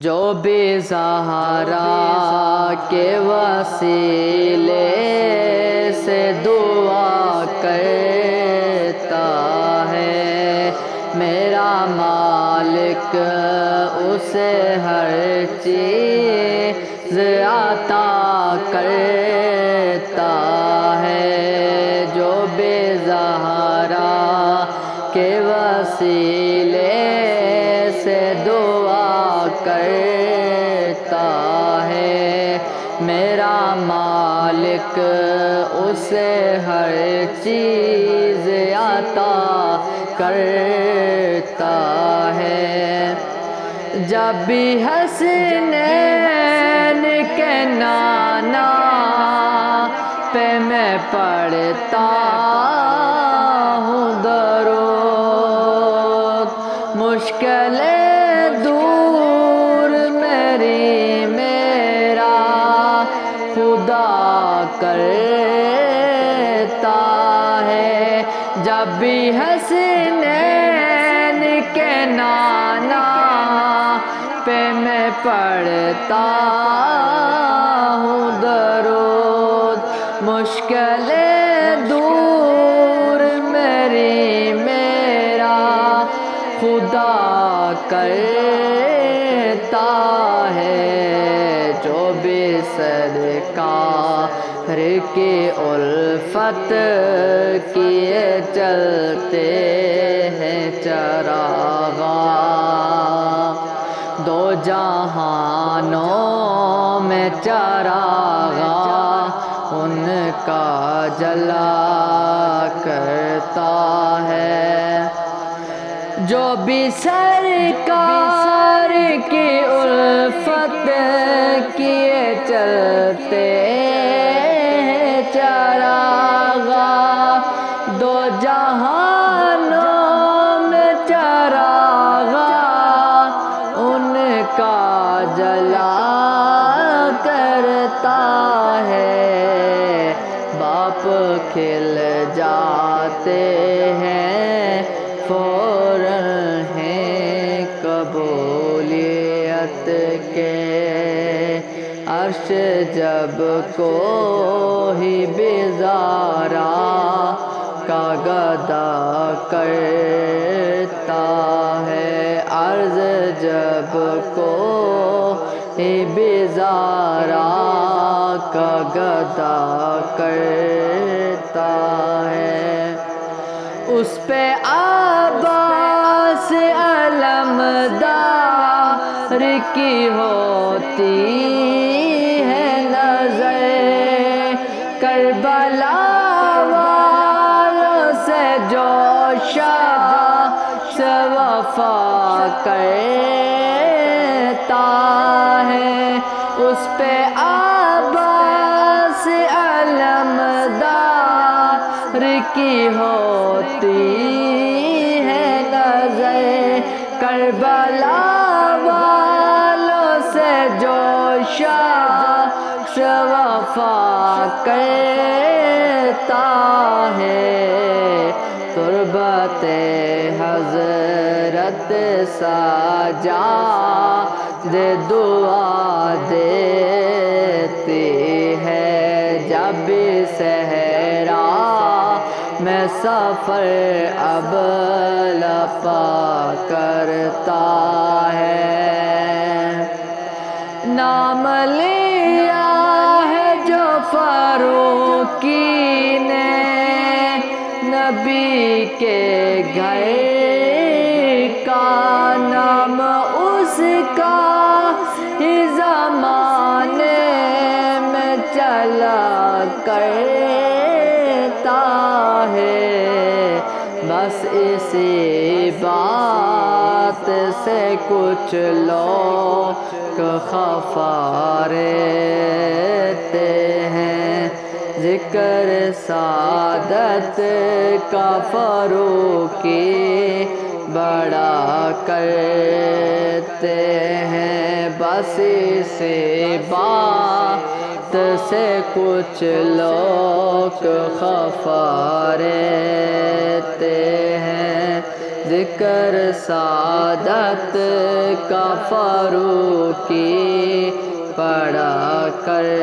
جو بھی زہرا کے وسیلے سے دعا کرتا ہے، میرا مالک اسے ہر چیز عطا کرتا ہے۔ جو بھی زہرا کے وسیلے سے دعا کرتا ہے، میرا مالک اسے ہر چیز عطا کرتا ہے۔ جب بھی حسنین کے نانا پہ میں پڑھتا ہوں درود، مشکلیں دور میرا خدا کرتا ہے۔ جب بھی حسنین کے نانا پہ میں پڑھتا ہوں درود، مشکلیں دور میرا خدا کرتا ہے۔ جو بھی سرکار کی الفت کیے چلتے ہیں چراغاں، دو جہانوں میں چراغاں ان کا جلا کرتا ہے۔ جو بھی سرکار کی الفت کیے چلتے ہیں چراغاں، دو جہانوں میں چراغاں ان کا جلا کرتا ہے۔ باپ کھل جاتے ہیں فوراً ہیں قبولیت کے، عرش جب کوئی بیزارا کا گدا کرتا ہے، عرض جب کوئی بیزارا کا گدا کرتا ہے، اس پہ عباس علمدار کی ہوتی ہے نظر، کربلا والوں سے جو شخص وفا کرتا ہے، اس پہ عباس علمدار کی ہوتی ہے نظر، کربلا والوں سے جو شخص وفا کرتا ہے، تربت حضرت سجاد دعا دیتی ہے۔ جب بھی صحرا میں سفر اب لپا کرتا ہے، نام لیا ہے جو فاروقی نے نبی کے گھر کا، نام اس کا ہی زمانے میں چلا کرتا ہے، بس اسی بات سے کچھ لوگ خفا رہتے ہیں، ذکر سعادت کا فاروقی بڑا کرتے ہیں، بس اسی بات سے کچھ لوگ خفا رہتے ہیں، ذکر سعادت کا فاروق بڑا کرتے